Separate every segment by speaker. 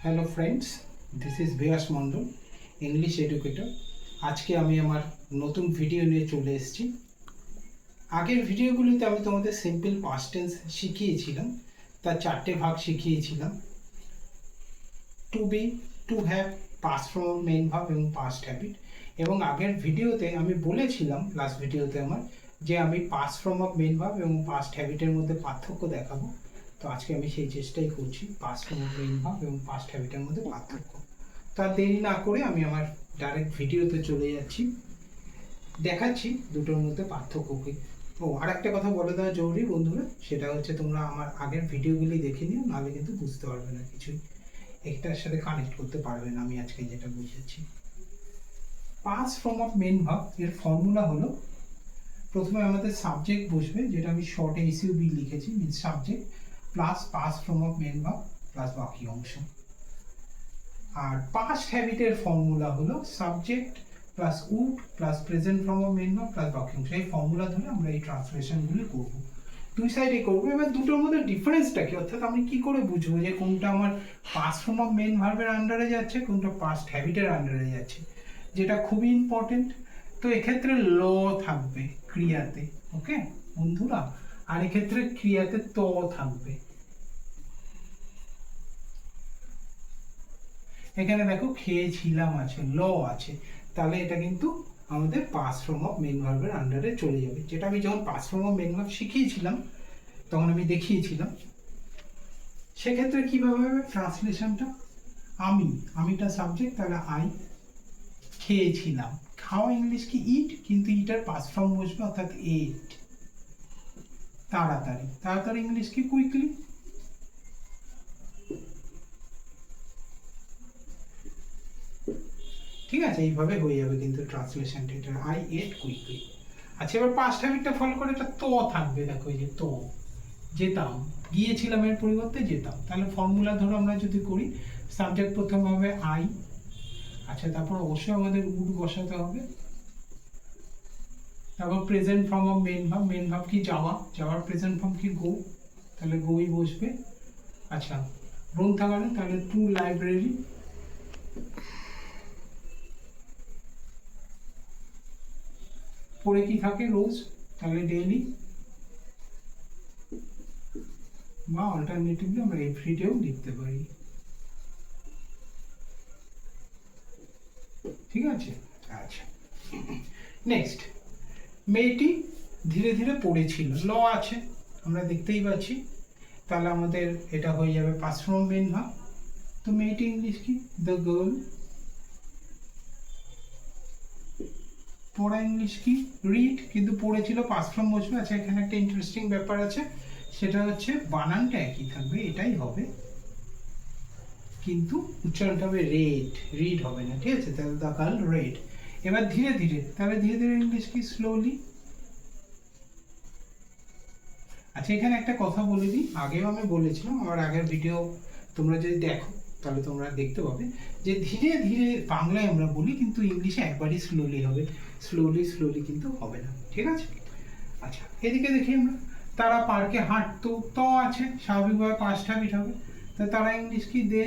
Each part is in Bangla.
Speaker 1: Hello friends, this is Beas Mondal, English educator. আজকে আমি আমার নতুন ভিডিও নিয়ে চলে এসেছি। আগের ভিডিওগুলিতে আমি তোমাদের সিম্পল পাস্ট টেন্স শিখিয়েছিলাম, তার চারটে ভাগ শিখিয়েছিলাম: to be, to have, past form main verb এবং পাস্ট হ্যাবিট। এবং আগের ভিডিওতে আমি বলেছিলাম, লাস্ট ভিডিওতে আমার, যে আমি past form of main verb এবং পাস্ট হ্যাবিটের মধ্যে পার্থক্য দেখাবো। তো আজকে আমি সেই চেষ্টাই করছি, past form of main verb এবং পাস্ট হ্যাবিটের মধ্যে পার্থক্য। তো আর দেরি না করে আমি আমার ডাইরেক্ট ভিডিওতে চলে যাচ্ছি, দেখাচ্ছি দুটোর মধ্যে পার্থক্য কী। ও আর একটা কথা বলে দেওয়া জরুরি বন্ধুরা, সেটা হচ্ছে তোমরা আমার আগের ভিডিওগুলি দেখে নিও, নাহলে কিন্তু বুঝতে পারবে না কিছুই, একটার সাথে কানেক্ট করতে পারবে না আমি আজকে যেটা বুঝেছি। Past form of main verb এর ফর্মুলা হলো, প্রথমে আমাদের সাবজেক্ট বসবে, যেটা আমি শর্টে এসইউবি লিখেছি, means subject plus past form of main verb plus বাকি অংশ। আর পাস্ট হ্যাবিটের ফর্মুলা হলো subject plus would plus present form of main verb plus বাকি অংশ। এই ফর্মুলা ধরে আমরা এই ট্রান্সলেশনগুলি করব, দুই সাইডে করব। এবার দুটোর মধ্যে ডিফারেন্সটা কি, অর্থাৎ আমি কি করে বুঝবো যে কোনটা আমার পাস্ট ফর্ম অফ মেইন ভার্বের আন্ডারে যাচ্ছে, কোনটা পাস্ট হ্যাবিটের আন্ডারে যাচ্ছে, যেটা খুবই ইম্পর্টেন্ট। তো এক্ষেত্রে ল থাকবে ক্রিয়াতে, ওকে বন্ধুরা, আর এক্ষেত্রে ক্রিয়াতে ত থাকবে। এখানে দেখো খেয়েছিলাম আছে, ল আছে, তাহলে এটা কিন্তু আমাদের পাস্ট ফর্ম অফ মেইন ভার্বের আন্ডারে চলে যাবে। যেটা আমি যখন past form of main verb শিখিয়েছিলাম তখন আমি দেখিয়েছিলাম। সেক্ষেত্রে কিভাবে হবে ট্রান্সলেশনটা, আমিটা সাবজেক্ট, তাহলে আই খেয়েছিলাম। খাওয়া ইংলিশ কি ইট, কিন্তু ইটার পাস্ট ফর্ম বসবে, অর্থাৎ এট। তাড়াতাড়ি, তাড়াতাড়ি ইংলিশ কি কুইকলি। ঠিক আছে, এইভাবে হয়ে যাবে কিন্তু ট্রান্সলেশনটা, এটা আই এট কুইকলি। আচ্ছা, এবার পাস্ট হ্যাবিটটা ফলো করে এটা তো থাকবে, দেখো এই যে তো, যেতাম, গিয়েছিলাম এর পরিবর্তে যেতাম। তাহলে ফর্মুলা ধরো আমরা যদি করি, সাবজেক্ট প্রথম হবে আই, আচ্ছা তারপর অবশ্যই আমাদের উড বসাতে হবে, তারপর present form of main verb, main verb কি যাওয়া, যাওয়ার প্রেজেন্ট ফর্ম কি গো, তাহলে গোই বসবে। আচ্ছা গ্রন্থাগারে, তাহলে টু লাইব্রেরি। পড়ে কি থাকে রোজ, তাহলে ডেইলি, বা অল্টারনেটিভলি আমরা এভরিডেও লিখতে পারি। ঠিক আছে, আচ্ছা নেক্সট, মেয়েটি ধীরে ধীরে পড়েছিল, ল আছে আমরা দেখতেই পাচ্ছি, তাহলে আমাদের এটা হয়ে যাবে পাস্ট ফর্ম মেইন ভার্ব। তো মেয়েটি ইংলিশ কি, দ্য গার্ল। পড়া ইংলিশ কি, রিড, কিন্তু পড়েছিল পাস্ট ফর্ম বসবে। আচ্ছা এখানে একটা ইন্টারেস্টিং ব্যাপার আছে, সেটা হচ্ছে বানানটা একই থাকবে, এটাই হবে, কিন্তু উচ্চারণটা হবে রেড, রিড হবে না। ঠিক আছে, তাহলে দ্য গার্ল রেড। এবার ধীরে ধীরে, তাহলে ধীরে ধীরে ইংলিশ কি, স্লোলি। আচ্ছা এখানে একটা কথা বলে দিই, আগেও আমি বলেছিলাম, আমার আগের ভিডিও তোমরা যদি দেখো তাহলে তোমরা দেখতে পাবে যে ধীরে ধীরে বাংলায় আমরা বলি, কিন্তু ইংলিশে একবারই স্লোলি হবে, স্লোলি স্লোলি কিন্তু হবে না। ঠিক আছে, আচ্ছা এদিকে দেখি আমরা, তারা পার্কে হাঁটতো, তো আছে, স্বাভাবিকভাবে পাস্ট হ্যাবিট হবে। তো তারা ইংলিশ কি, দে।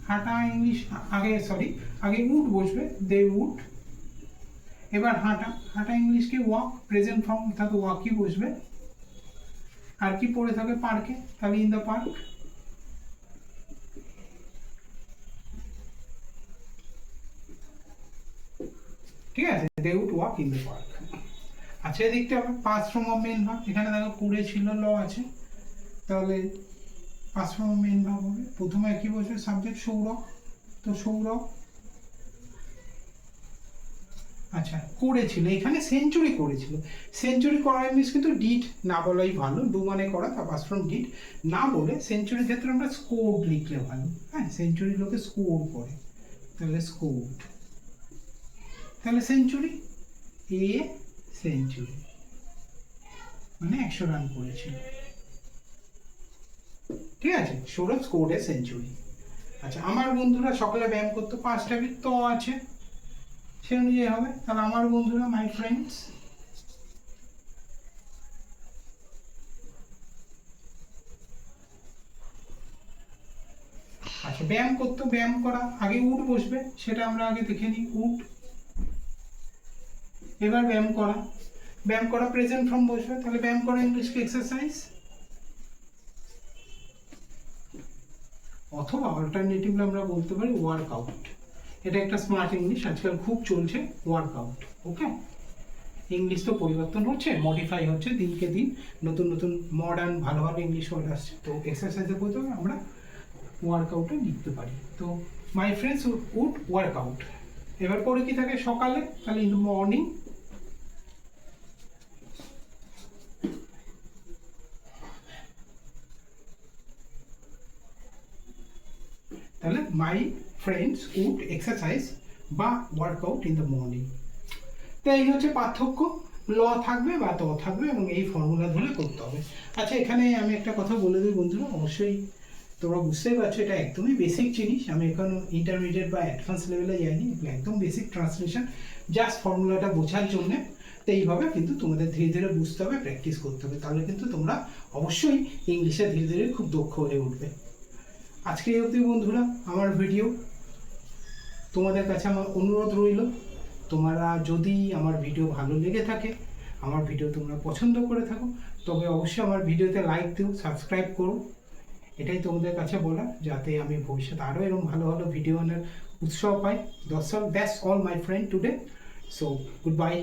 Speaker 1: হাঁটা ইংলিশ আগে, সরি আগে উড বসবে, দে উড। এবার হাঁটা, হাঁটা ইংলিশ কি, ওয়াক, প্রেজেন্ট ফর্ম অর্থাৎ ওয়াকই বসবে। আর কি পড়ে থাকে পার্কে, তাহলে ইন দ্য পার্ক। ঠিক আছে, they would walk in the park. আচ্ছা এদিকটা হবে past form of main verb, এখানে দেখো পড়েছিল, ল আছে, তাহলে past form of main verb হবে, প্রথমে কি বসবে, সাবজেক্ট সৌরভ, তো সৌরভ। আচ্ছা করেছিল, এখানে সেঞ্চুরি করেছিল, সেঞ্চুরি করা ইংলিশ কিন্তু ডিড না বলাই ভালো, ডু মানে করা, তার পাস্ট ফর্ম ডিড না বলে সেঞ্চুরির ক্ষেত্রে আমরা স্কোর্ড লিখলে ভালো। হ্যাঁ, সেঞ্চুরি লোকে স্কোর করে, তাহলে স্কোর্ড, তাহলে সেঞ্চুরি, এ সেঞ্চুরি মানে 100 রান করেছিল। ঠিক আছে, সৌরভ স্কোর্ড এ সেঞ্চুরি। আচ্ছা আমার বন্ধুরা সকালে ব্যায়াম করতো, পাঁচটা বিট তো আছে, সে অনুযায়ী হবে, তাহলে আমার বন্ধুরা, মাই ফ্রেন্ডস। ব্যায়াম করতো, ব্যায়াম করা, আগে উঠ বসবে, সেটা আমরা আগে দেখে নিই। উঠ, এবার ব্যায়াম করা, ব্যায়াম করা প্রেজেন্ট ফর্ম বসবে, তাহলে ব্যায়াম করা ইংলিশ কি এক্সারসাইজ, অথবা অল্টারনেটিভলি আমরা বলতে পারি ওয়ার্কআউট। এটা একটা স্মার্ট ইংলিশ, আজকাল খুব চলছে ওয়ার্কআউট। ওকে, ইংলিশ তো পরিবর্তন হচ্ছে, মডিফাই হচ্ছে দিনকে দিন, নতুন নতুন মডার্ন ভালো ভালো ইংলিশ ওয়ার্ড আসছে। তো এক্সারসাইজের প্রথমে আমরা ওয়ার্কআউটে লিখতে পারি। তো মাই ফ্রেন্ডস উড ওয়ার্কআউট। এবার পরে কি থাকে সকালে, তাহলে ইন দ্য মর্নিং, তাহলে মাই ফ্রেন্ডস উড এক্সারসাইজ বা ওয়ার্কআউট ইন দ্য মর্নিং। তো এই হচ্ছে পার্থক্য, ল থাকবে বা ত থাকবে এবং এই ফর্মুলা ধরে করতে হবে। আচ্ছা, এখানে আমি একটা কথা বলে দিই বন্ধুরা, অবশ্যই তোমরা বুঝতেই পারছো এটা একদমই বেসিক জিনিস, আমি এখন ইন্টারমিডিয়েট বা অ্যাডভান্স লেভেলে যাইনি, একদম বেসিক ট্রান্সলেশন, জাস্ট ফর্মুলাটা বোঝার জন্য। তো এইভাবে কিন্তু তোমাদের ধীরে ধীরে বুঝতে হবে, প্র্যাকটিস করতে হবে, তাহলে কিন্তু তোমরা অবশ্যই ইংলিশে ধীরে ধীরে খুব দক্ষ হয়ে উঠবে। আজকে এই অবধি বন্ধুরা আমার ভিডিও, তোমাদের কাছে আমার অনুরোধ রইল, তোমরা যদি আমার ভিডিও ভালো লেগে থাকে, আমার ভিডিও তোমরা পছন্দ করে থাকো, তবে অবশ্যই আমার ভিডিওতে লাইক দিও, সাবস্ক্রাইব করো, এটাই তোমাদের কাছে বলা, যাতে আমি ভবিষ্যতে আরও এরকম ভালো ভালো ভিডিও আনার উৎসাহ পাই। That's all my friend today, so good by.